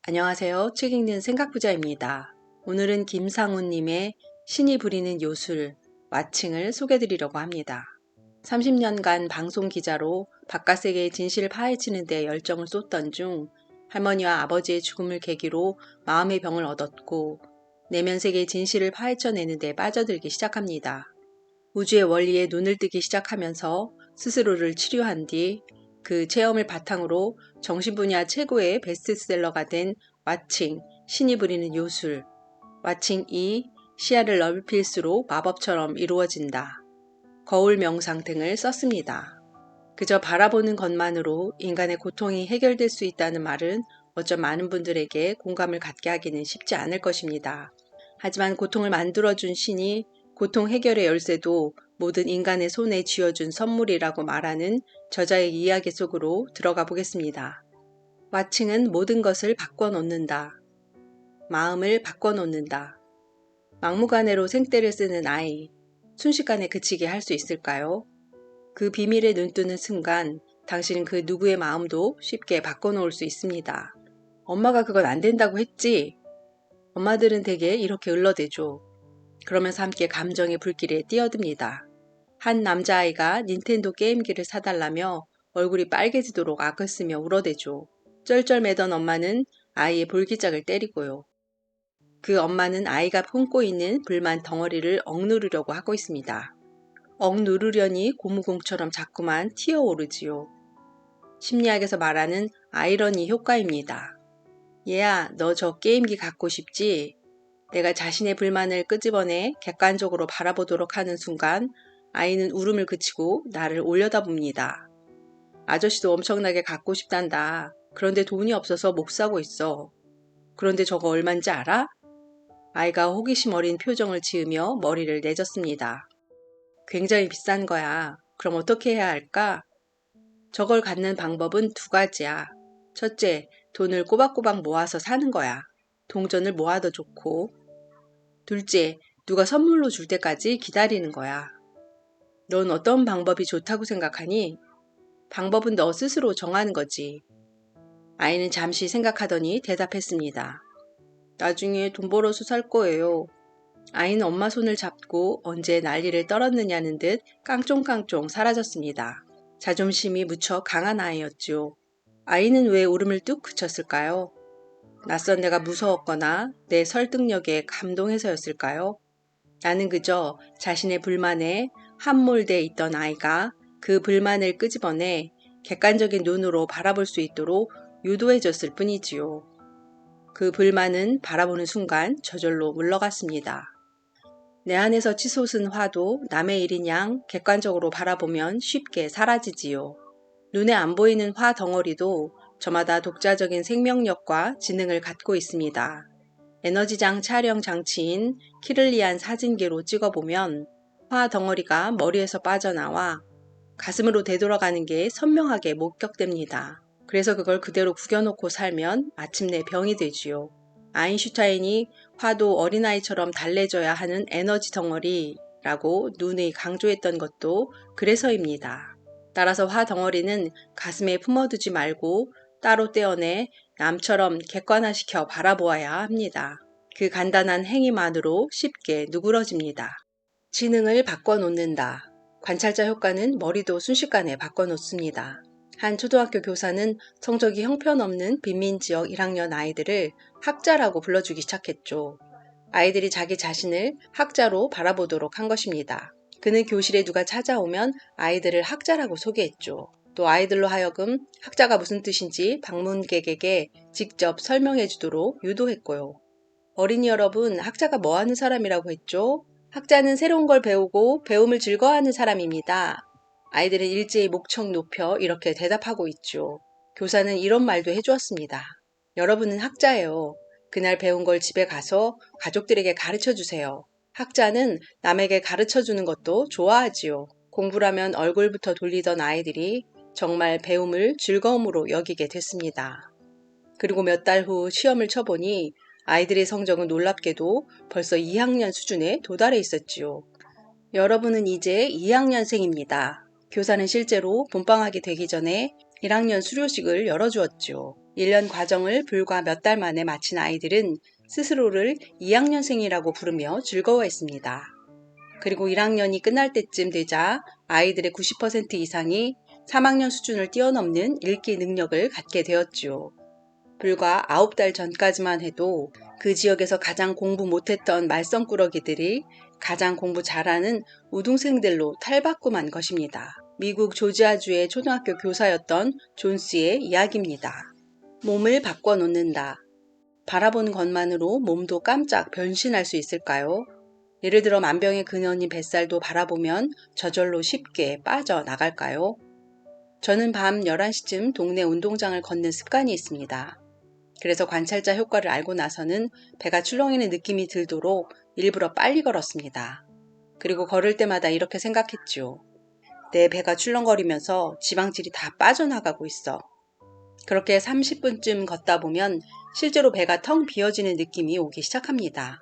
안녕하세요. 책 읽는 생각부자입니다. 오늘은 김상훈님의 신이 부리는 요술, 와칭을 소개드리려고 합니다. 30년간 방송 기자로 바깥 세계의 진실을 파헤치는 데 열정을 쏟던 중 할머니와 아버지의 죽음을 계기로 마음의 병을 얻었고 내면 세계의 진실을 파헤쳐내는 데 빠져들기 시작합니다. 우주의 원리에 눈을 뜨기 시작하면서 스스로를 치료한 뒤 그 체험을 바탕으로 정신 분야 최고의 베스트셀러가 된 와칭, 신이 부리는 요술, 와칭 2, 시야를 넓힐수록 마법처럼 이루어진다. 거울 명상 등을 썼습니다. 그저 바라보는 것만으로 인간의 고통이 해결될 수 있다는 말은 어쩜 많은 분들에게 공감을 갖게 하기는 쉽지 않을 것입니다. 하지만 고통을 만들어준 신이 고통 해결의 열쇠도 모든 인간의 손에 쥐어준 선물이라고 말하는 저자의 이야기 속으로 들어가 보겠습니다. 와칭은 모든 것을 바꿔놓는다. 마음을 바꿔놓는다. 막무가내로 생떼를 쓰는 아이, 순식간에 그치게 할 수 있을까요? 그 비밀에 눈뜨는 순간 당신은 그 누구의 마음도 쉽게 바꿔놓을 수 있습니다. 엄마가 그건 안 된다고 했지? 엄마들은 대개 이렇게 을러대죠. 그러면서 함께 감정의 불길에 뛰어듭니다. 한 남자아이가 닌텐도 게임기를 사달라며 얼굴이 빨개지도록 악을 쓰며 울어대죠. 쩔쩔매던 엄마는 아이의 볼기짝을 때리고요. 그 엄마는 아이가 품고 있는 불만 덩어리를 억누르려고 하고 있습니다. 억누르려니 고무공처럼 자꾸만 튀어오르지요. 심리학에서 말하는 아이러니 효과입니다. 얘야, 너 저 게임기 갖고 싶지? 내가 자신의 불만을 끄집어내 객관적으로 바라보도록 하는 순간 아이는 울음을 그치고 나를 올려다봅니다. 아저씨도 엄청나게 갖고 싶단다. 그런데 돈이 없어서 못 사고 있어. 그런데 저거 얼만지 알아? 아이가 호기심 어린 표정을 지으며 머리를 내젓습니다. 굉장히 비싼 거야. 그럼 어떻게 해야 할까? 저걸 갖는 방법은 두 가지야. 첫째, 돈을 꼬박꼬박 모아서 사는 거야. 동전을 모아도 좋고. 둘째, 누가 선물로 줄 때까지 기다리는 거야. 넌 어떤 방법이 좋다고 생각하니? 방법은 너 스스로 정하는 거지. 아이는 잠시 생각하더니 대답했습니다. 나중에 돈 벌어서 살 거예요. 아이는 엄마 손을 잡고 언제 난리를 떨었느냐는 듯 깡총깡총 사라졌습니다. 자존심이 무척 강한 아이였죠. 아이는 왜 울음을 뚝 그쳤을까요? 낯선 내가 무서웠거나 내 설득력에 감동해서였을까요? 나는 그저 자신의 불만에 함몰돼 있던 아이가 그 불만을 끄집어내 객관적인 눈으로 바라볼 수 있도록 유도해줬을 뿐이지요. 그 불만은 바라보는 순간 저절로 물러갔습니다. 내 안에서 치솟은 화도 남의 일인 양 객관적으로 바라보면 쉽게 사라지지요. 눈에 안 보이는 화 덩어리도 저마다 독자적인 생명력과 지능을 갖고 있습니다. 에너지장 촬영 장치인 키를리안 사진기로 찍어보면 화 덩어리가 머리에서 빠져나와 가슴으로 되돌아가는 게 선명하게 목격됩니다. 그래서 그걸 그대로 구겨놓고 살면 마침내 병이 되지요. 아인슈타인이 화도 어린아이처럼 달래줘야 하는 에너지 덩어리라고 누누이 강조했던 것도 그래서입니다. 따라서 화 덩어리는 가슴에 품어두지 말고 따로 떼어내 남처럼 객관화시켜 바라보아야 합니다. 그 간단한 행위만으로 쉽게 누그러집니다. 지능을 바꿔놓는다. 관찰자 효과는 머리도 순식간에 바꿔놓습니다. 한 초등학교 교사는 성적이 형편없는 빈민지역 1학년 아이들을 학자라고 불러주기 시작했죠. 아이들이 자기 자신을 학자로 바라보도록 한 것입니다. 그는 교실에 누가 찾아오면 아이들을 학자라고 소개했죠. 또 아이들로 하여금 학자가 무슨 뜻인지 방문객에게 직접 설명해 주도록 유도했고요. 어린이 여러분, 학자가 뭐 하는 사람이라고 했죠? 학자는 새로운 걸 배우고 배움을 즐거워하는 사람입니다. 아이들은 일제히 목청 높여 이렇게 대답하고 있죠. 교사는 이런 말도 해주었습니다. 여러분은 학자예요. 그날 배운 걸 집에 가서 가족들에게 가르쳐 주세요. 학자는 남에게 가르쳐 주는 것도 좋아하지요. 공부라면 얼굴부터 돌리던 아이들이 정말 배움을 즐거움으로 여기게 됐습니다. 그리고 몇 달 후 시험을 쳐보니 아이들의 성적은 놀랍게도 벌써 2학년 수준에 도달해 있었지요. 여러분은 이제 2학년생입니다. 교사는 실제로 본방학이 되기 전에 1학년 수료식을 열어주었지요. 1년 과정을 불과 몇 달 만에 마친 아이들은 스스로를 2학년생이라고 부르며 즐거워했습니다. 그리고 1학년이 끝날 때쯤 되자 아이들의 90% 이상이 3학년 수준을 뛰어넘는 읽기 능력을 갖게 되었지요. 불과 9달 전까지만 해도 그 지역에서 가장 공부 못했던 말썽꾸러기들이 가장 공부 잘하는 우등생들로 탈바꿈한 것입니다. 미국 조지아주의 초등학교 교사였던 존스의 이야기입니다. 몸을 바꿔놓는다. 바라보는 것만으로 몸도 깜짝 변신할 수 있을까요? 예를 들어 만병의 근원인 뱃살도 바라보면 저절로 쉽게 빠져나갈까요? 저는 밤 11시쯤 동네 운동장을 걷는 습관이 있습니다. 그래서 관찰자 효과를 알고 나서는 배가 출렁이는 느낌이 들도록 일부러 빨리 걸었습니다. 그리고 걸을 때마다 이렇게 생각했죠. 내 배가 출렁거리면서 지방질이 다 빠져나가고 있어. 그렇게 30분쯤 걷다 보면 실제로 배가 텅 비어지는 느낌이 오기 시작합니다.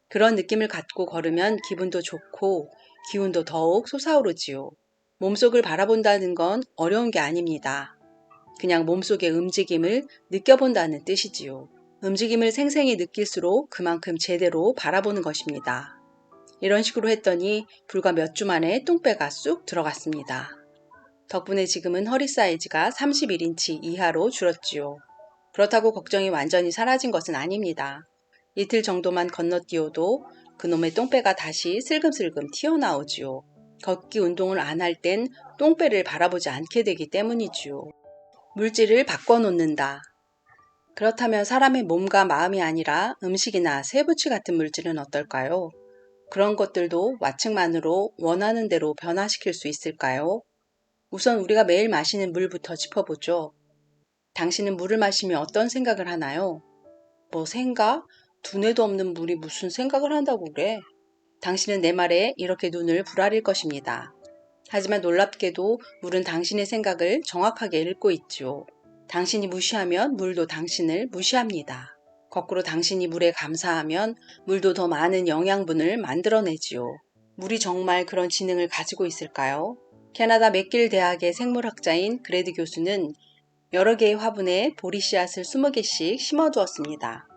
그런 느낌을 갖고 걸으면 기분도 좋고 기운도 더욱 솟아오르지요. 몸속을 바라본다는 건 어려운 게 아닙니다. 그냥 몸속의 움직임을 느껴본다는 뜻이지요. 움직임을 생생히 느낄수록 그만큼 제대로 바라보는 것입니다. 이런 식으로 했더니 불과 몇 주 만에 똥배가 쑥 들어갔습니다. 덕분에 지금은 허리 사이즈가 31인치 이하로 줄었지요. 그렇다고 걱정이 완전히 사라진 것은 아닙니다. 이틀 정도만 건너뛰어도 그놈의 똥배가 다시 슬금슬금 튀어나오지요. 걷기 운동을 안 할 땐 똥배를 바라보지 않게 되기 때문이지요. 물질을 바꿔놓는다. 그렇다면 사람의 몸과 마음이 아니라 음식이나 세부치 같은 물질은 어떨까요? 그런 것들도 와측만으로 원하는 대로 변화시킬 수 있을까요? 우선 우리가 매일 마시는 물부터 짚어보죠. 당신은 물을 마시며 어떤 생각을 하나요? 뭐 생각? 두뇌도 없는 물이 무슨 생각을 한다고 그래? 당신은 내 말에 이렇게 눈을 부라릴 것입니다. 하지만 놀랍게도 물은 당신의 생각을 정확하게 읽고 있죠. 당신이 무시하면 물도 당신을 무시합니다. 거꾸로 당신이 물에 감사하면 물도 더 많은 영양분을 만들어내지요. 물이 정말 그런 지능을 가지고 있을까요? 캐나다 맥길 대학의 생물학자인 그레드 교수는 여러 개의 화분에 보리씨앗을 20개씩 심어두었습니다.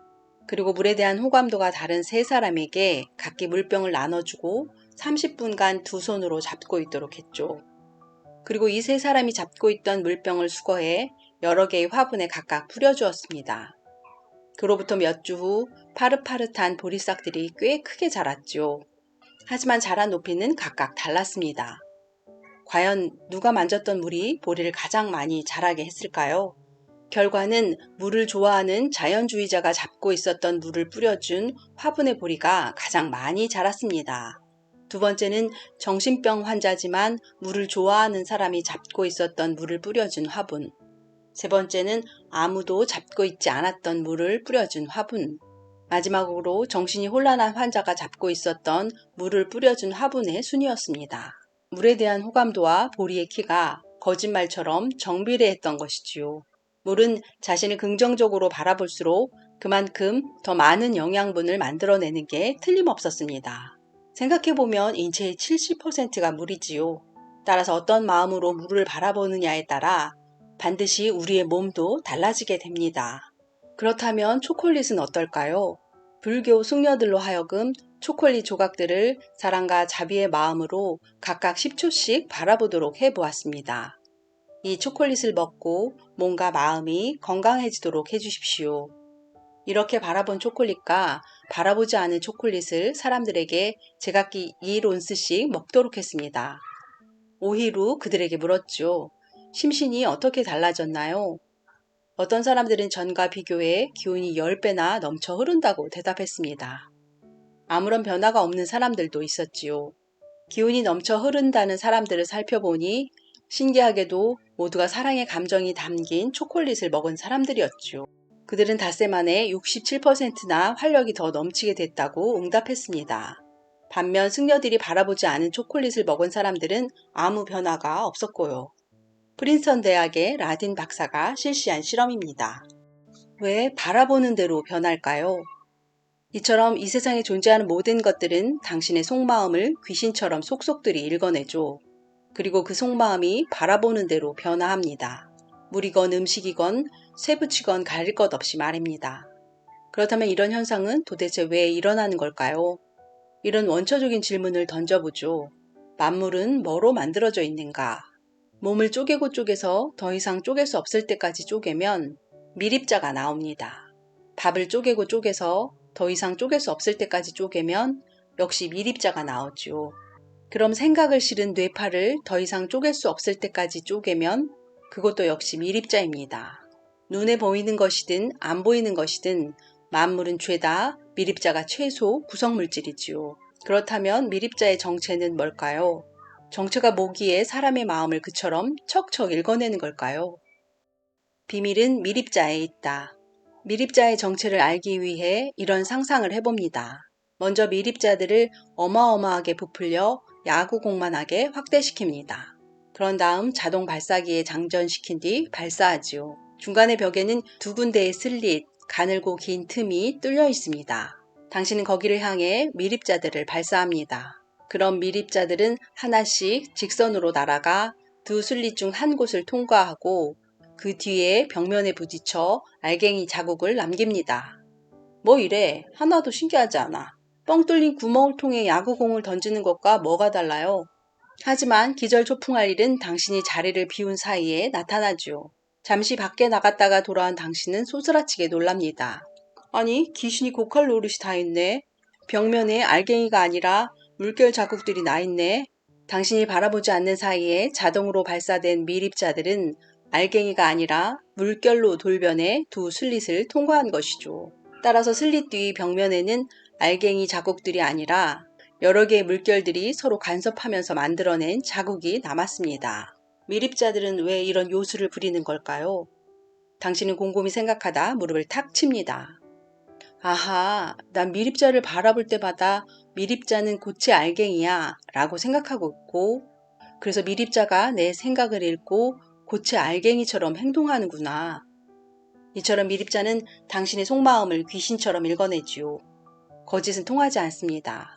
그리고 물에 대한 호감도가 다른 세 사람에게 각기 물병을 나눠주고 30분간 두 손으로 잡고 있도록 했죠. 그리고 이 세 사람이 잡고 있던 물병을 수거해 여러 개의 화분에 각각 뿌려주었습니다. 그로부터 몇 주 후 파릇파릇한 보리싹들이 꽤 크게 자랐죠. 하지만 자란 높이는 각각 달랐습니다. 과연 누가 만졌던 물이 보리를 가장 많이 자라게 했을까요? 결과는 물을 좋아하는 자연주의자가 잡고 있었던 물을 뿌려준 화분의 보리가 가장 많이 자랐습니다. 두 번째는 정신병 환자지만 물을 좋아하는 사람이 잡고 있었던 물을 뿌려준 화분. 세 번째는 아무도 잡고 있지 않았던 물을 뿌려준 화분. 마지막으로 정신이 혼란한 환자가 잡고 있었던 물을 뿌려준 화분의 순이었습니다. 물에 대한 호감도와 보리의 키가 거짓말처럼 정비례했던 것이지요. 물은 자신을 긍정적으로 바라볼수록 그만큼 더 많은 영양분을 만들어내는 게 틀림없었습니다. 생각해보면 인체의 70%가 물이지요. 따라서 어떤 마음으로 물을 바라보느냐에 따라 반드시 우리의 몸도 달라지게 됩니다. 그렇다면 초콜릿은 어떨까요? 불교 숙녀들로 하여금 초콜릿 조각들을 사랑과 자비의 마음으로 각각 10초씩 바라보도록 해보았습니다. 이 초콜릿을 먹고 몸과 마음이 건강해지도록 해주십시오. 이렇게 바라본 초콜릿과 바라보지 않은 초콜릿을 사람들에게 제각기 2온스씩 먹도록 했습니다. 5일 후 그들에게 물었죠. 심신이 어떻게 달라졌나요? 어떤 사람들은 전과 비교해 기운이 10배나 넘쳐 흐른다고 대답했습니다. 아무런 변화가 없는 사람들도 있었지요. 기운이 넘쳐 흐른다는 사람들을 살펴보니 신기하게도 모두가 사랑의 감정이 담긴 초콜릿을 먹은 사람들이었죠. 그들은 닷새 만에 67%나 활력이 더 넘치게 됐다고 응답했습니다. 반면 승려들이 바라보지 않은 초콜릿을 먹은 사람들은 아무 변화가 없었고요. 프린스턴 대학의 라딘 박사가 실시한 실험입니다. 왜 바라보는 대로 변할까요? 이처럼 이 세상에 존재하는 모든 것들은 당신의 속마음을 귀신처럼 속속들이 읽어내죠. 그리고 그 속마음이 바라보는 대로 변화합니다. 물이건 음식이건 쇠붙이건 가릴 것 없이 말입니다. 그렇다면 이런 현상은 도대체 왜 일어나는 걸까요? 이런 원초적인 질문을 던져보죠. 만물은 뭐로 만들어져 있는가? 몸을 쪼개고 쪼개서 더 이상 쪼갤 수 없을 때까지 쪼개면 미립자가 나옵니다. 밥을 쪼개고 쪼개서 더 이상 쪼갤 수 없을 때까지 쪼개면 역시 미립자가 나오죠. 그럼 생각을 실은 뇌파를 더 이상 쪼갤 수 없을 때까지 쪼개면 그것도 역시 미립자입니다. 눈에 보이는 것이든 안 보이는 것이든 만물은 죄다 미립자가 최소 구성물질이지요. 그렇다면 미립자의 정체는 뭘까요? 정체가 뭐기에 사람의 마음을 그처럼 척척 읽어내는 걸까요? 비밀은 미립자에 있다. 미립자의 정체를 알기 위해 이런 상상을 해봅니다. 먼저 미립자들을 어마어마하게 부풀려 야구공만하게 확대시킵니다. 그런 다음 자동 발사기에 장전시킨 뒤 발사하지요. 중간의 벽에는 두 군데의 슬릿, 가늘고 긴 틈이 뚫려 있습니다. 당신은 거기를 향해 미립자들을 발사합니다. 그럼 미립자들은 하나씩 직선으로 날아가 두 슬릿 중 한 곳을 통과하고 그 뒤에 벽면에 부딪혀 알갱이 자국을 남깁니다. 뭐 이래? 하나도 신기하지 않아. 뻥 뚫린 구멍을 통해 야구공을 던지는 것과 뭐가 달라요? 하지만 기절초풍할 일은 당신이 자리를 비운 사이에 나타나죠. 잠시 밖에 나갔다가 돌아온 당신은 소스라치게 놀랍니다. 아니, 귀신이 고칼 노릇이 다 있네. 벽면에 알갱이가 아니라 물결 자국들이 나 있네. 당신이 바라보지 않는 사이에 자동으로 발사된 미립자들은 알갱이가 아니라 물결로 돌변해 두 슬릿을 통과한 것이죠. 따라서 슬릿 뒤 벽면에는 알갱이 자국들이 아니라 여러 개의 물결들이 서로 간섭하면서 만들어낸 자국이 남았습니다. 미립자들은 왜 이런 요술을 부리는 걸까요? 당신은 곰곰이 생각하다 무릎을 탁 칩니다. 아하, 난 미립자를 바라볼 때마다 미립자는 고체 알갱이야 라고 생각하고 있고, 그래서 미립자가 내 생각을 읽고 고체 알갱이처럼 행동하는구나. 이처럼 미립자는 당신의 속마음을 귀신처럼 읽어내지요. 거짓은 통하지 않습니다.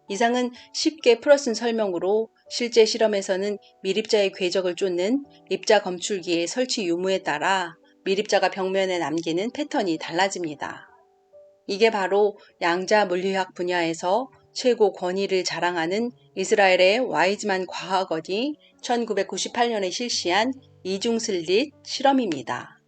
이상은 쉽게 풀어쓴 설명으로 실제 실험에서는 미립자의 궤적을 쫓는 입자 검출기의 설치 유무에 따라 미립자가 벽면에 남기는 패턴이 달라집니다. 이게 바로 양자 물리학 분야에서 최고 권위를 자랑하는 이스라엘의 와이즈만 과학원이 1998년에 실시한 이중슬릿 실험입니다.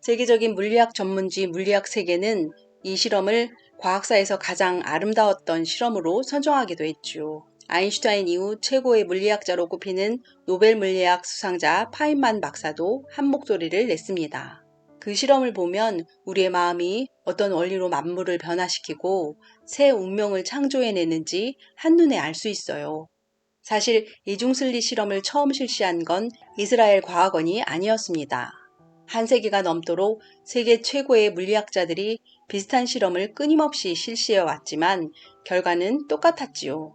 세계적인 물리학 전문지 물리학 세계는 이 실험을 과학사에서 가장 아름다웠던 실험으로 선정하기도 했죠. 아인슈타인 이후 최고의 물리학자로 꼽히는 노벨 물리학 수상자 파인만 박사도 한 목소리를 냈습니다. 그 실험을 보면 우리의 마음이 어떤 원리로 만물을 변화시키고 새 운명을 창조해내는지 한눈에 알 수 있어요. 사실 이중슬릿 실험을 처음 실시한 건 이스라엘 과학원이 아니었습니다. 한 세기가 넘도록 세계 최고의 물리학자들이 비슷한 실험을 끊임없이 실시해 왔지만 결과는 똑같았지요.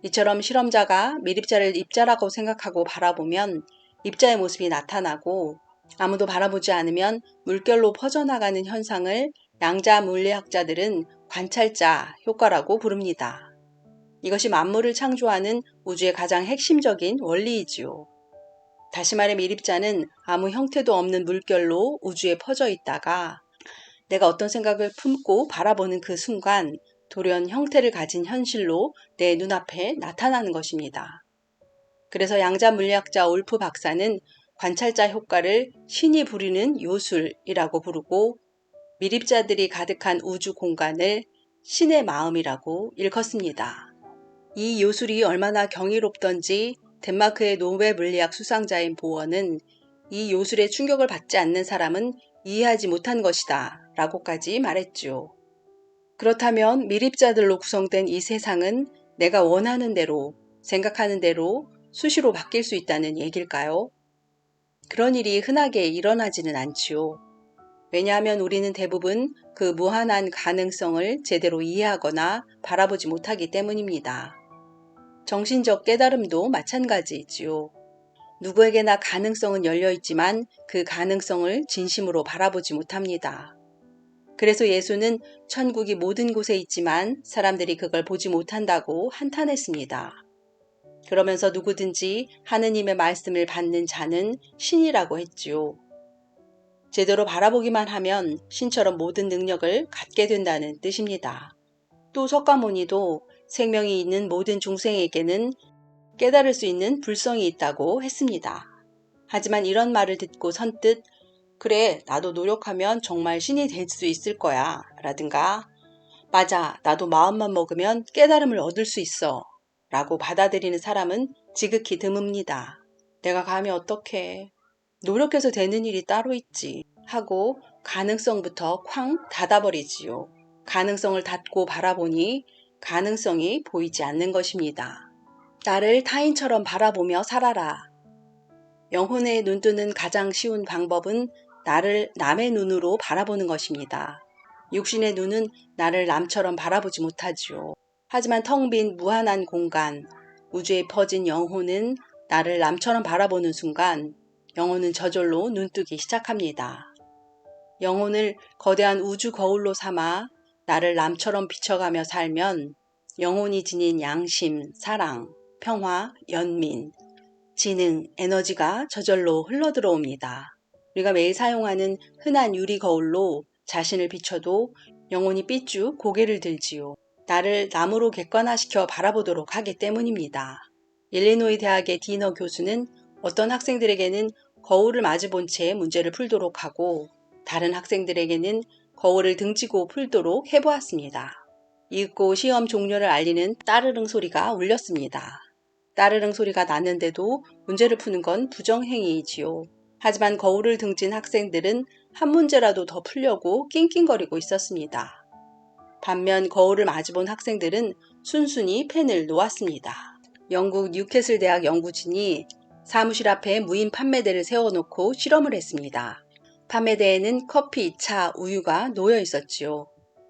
이처럼 실험자가 미립자를 입자라고 생각하고 바라보면 입자의 모습이 나타나고 아무도 바라보지 않으면 물결로 퍼져나가는 현상을 양자 물리학자들은 관찰자 효과라고 부릅니다. 이것이 만물을 창조하는 우주의 가장 핵심적인 원리이지요. 다시 말해 미립자는 아무 형태도 없는 물결로 우주에 퍼져 있다가 내가 어떤 생각을 품고 바라보는 그 순간 돌연 형태를 가진 현실로 내 눈앞에 나타나는 것입니다. 그래서 양자 물리학자 올프 박사는 관찰자 효과를 신이 부리는 요술이라고 부르고 미립자들이 가득한 우주 공간을 신의 마음이라고 일컫습니다. 이 요술이 얼마나 경이롭던지 덴마크의 노벨 물리학 수상자인 보어는 이 요술에 충격을 받지 않는 사람은 이해하지 못한 것이다 라고까지 말했죠. 그렇다면 미립자들로 구성된 이 세상은 내가 원하는 대로, 생각하는 대로 수시로 바뀔 수 있다는 얘기일까요? 그런 일이 흔하게 일어나지는 않지요. 왜냐하면 우리는 대부분 그 무한한 가능성을 제대로 이해하거나 바라보지 못하기 때문입니다. 정신적 깨달음도 마찬가지이지요. 누구에게나 가능성은 열려 있지만 그 가능성을 진심으로 바라보지 못합니다. 그래서 예수는 천국이 모든 곳에 있지만 사람들이 그걸 보지 못한다고 한탄했습니다. 그러면서 누구든지 하느님의 말씀을 받는 자는 신이라고 했지요. 제대로 바라보기만 하면 신처럼 모든 능력을 갖게 된다는 뜻입니다. 또 석가모니도 생명이 있는 모든 중생에게는 깨달을 수 있는 불성이 있다고 했습니다. 하지만 이런 말을 듣고 선뜻 그래, 나도 노력하면 정말 신이 될 수 있을 거야 라든가 맞아, 나도 마음만 먹으면 깨달음을 얻을 수 있어 라고 받아들이는 사람은 지극히 드뭅니다. 내가 감히 어떡해. 노력해서 되는 일이 따로 있지 하고 가능성부터 쾅 닫아버리지요. 가능성을 닫고 바라보니 가능성이 보이지 않는 것입니다. 나를 타인처럼 바라보며 살아라. 영혼의 눈뜨는 가장 쉬운 방법은 나를 남의 눈으로 바라보는 것입니다. 육신의 눈은 나를 남처럼 바라보지 못하지요. 하지만 텅 빈 무한한 공간, 우주에 퍼진 영혼은 나를 남처럼 바라보는 순간 영혼은 저절로 눈뜨기 시작합니다. 영혼을 거대한 우주 거울로 삼아 나를 남처럼 비춰가며 살면 영혼이 지닌 양심, 사랑, 평화, 연민, 지능, 에너지가 저절로 흘러들어옵니다. 우리가 매일 사용하는 흔한 유리 거울로 자신을 비춰도 영혼이 삐쭉 고개를 들지요. 나를 남으로 객관화시켜 바라보도록 하기 때문입니다. 일리노이 대학의 디너 교수는 어떤 학생들에게는 거울을 마주본 채 문제를 풀도록 하고 다른 학생들에게는 거울을 등지고 풀도록 해보았습니다. 읽고 시험 종료를 알리는 따르릉 소리가 울렸습니다. 따르릉 소리가 났는데도 문제를 푸는 건 부정행위이지요. 하지만 거울을 등진 학생들은 한 문제라도 더 풀려고 낑낑거리고 있었습니다. 반면 거울을 마주본 학생들은 순순히 펜을 놓았습니다. 영국 뉴캐슬 대학 연구진이 사무실 앞에 무인 판매대를 세워놓고 실험을 했습니다. 판매대에는 커피, 차, 우유가 놓여 있었지요.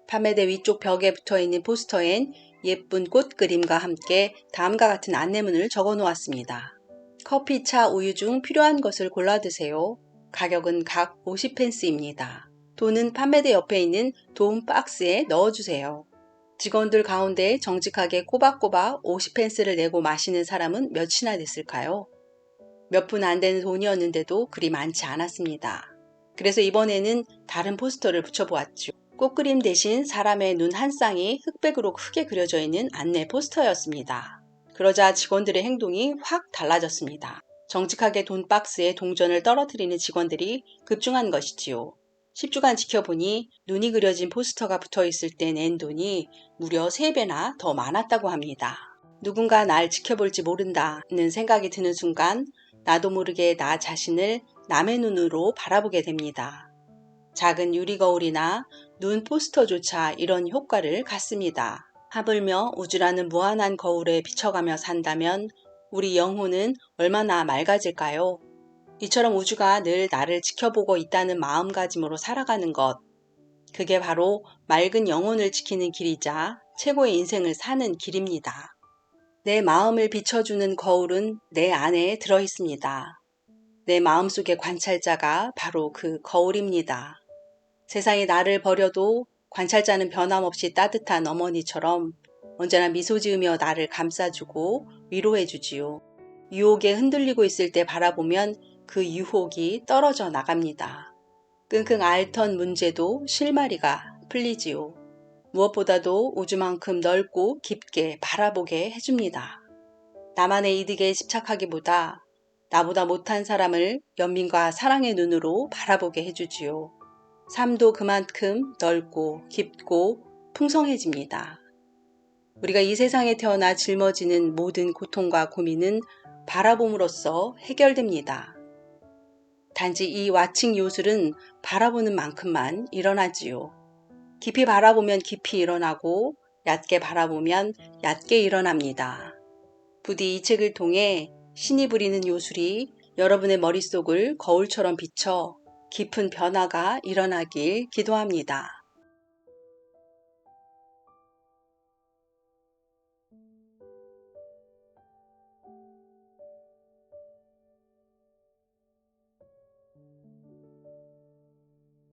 판매대 위쪽 벽에 붙어있는 포스터엔 예쁜 꽃 그림과 함께 다음과 같은 안내문을 적어 놓았습니다. 커피, 차, 우유 중 필요한 것을 골라 드세요. 가격은 각 50펜스입니다. 돈은 판매대 옆에 있는 돈 박스에 넣어주세요. 직원들 가운데 정직하게 꼬박꼬박 50펜스를 내고 마시는 사람은 몇이나 됐을까요? 몇 푼 안 되는 돈이었는데도 그리 많지 않았습니다. 그래서 이번에는 다른 포스터를 붙여보았죠. 꽃그림 대신 사람의 눈 한 쌍이 흑백으로 크게 그려져 있는 안내 포스터였습니다. 그러자 직원들의 행동이 확 달라졌습니다. 정직하게 돈 박스에 동전을 떨어뜨리는 직원들이 급증한 것이지요. 10주간 지켜보니 눈이 그려진 포스터가 붙어 있을 때 낸 돈이 무려 3배나 더 많았다고 합니다. 누군가 날 지켜볼지 모른다는 생각이 드는 순간 나도 모르게 나 자신을 남의 눈으로 바라보게 됩니다. 작은 유리거울이나 눈 포스터조차 이런 효과를 갖습니다. 하물며 우주라는 무한한 거울에 비춰가며 산다면 우리 영혼은 얼마나 맑아질까요? 이처럼 우주가 늘 나를 지켜보고 있다는 마음가짐으로 살아가는 것. 그게 바로 맑은 영혼을 지키는 길이자 최고의 인생을 사는 길입니다. 내 마음을 비춰주는 거울은 내 안에 들어 있습니다. 내 마음속의 관찰자가 바로 그 거울입니다. 세상이 나를 버려도 관찰자는 변함없이 따뜻한 어머니처럼 언제나 미소 지으며 나를 감싸주고 위로해주지요. 유혹에 흔들리고 있을 때 바라보면 그 유혹이 떨어져 나갑니다. 끙끙 앓던 문제도 실마리가 풀리지요. 무엇보다도 우주만큼 넓고 깊게 바라보게 해줍니다. 나만의 이득에 집착하기보다 나보다 못한 사람을 연민과 사랑의 눈으로 바라보게 해주지요. 삶도 그만큼 넓고 깊고 풍성해집니다. 우리가 이 세상에 태어나 짊어지는 모든 고통과 고민은 바라봄으로써 해결됩니다. 단지 이 와칭 요술은 바라보는 만큼만 일어나지요. 깊이 바라보면 깊이 일어나고 얕게 바라보면 얕게 일어납니다. 부디 이 책을 통해 신이 부리는 요술이 여러분의 머릿속을 거울처럼 비춰 깊은 변화가 일어나길 기도합니다.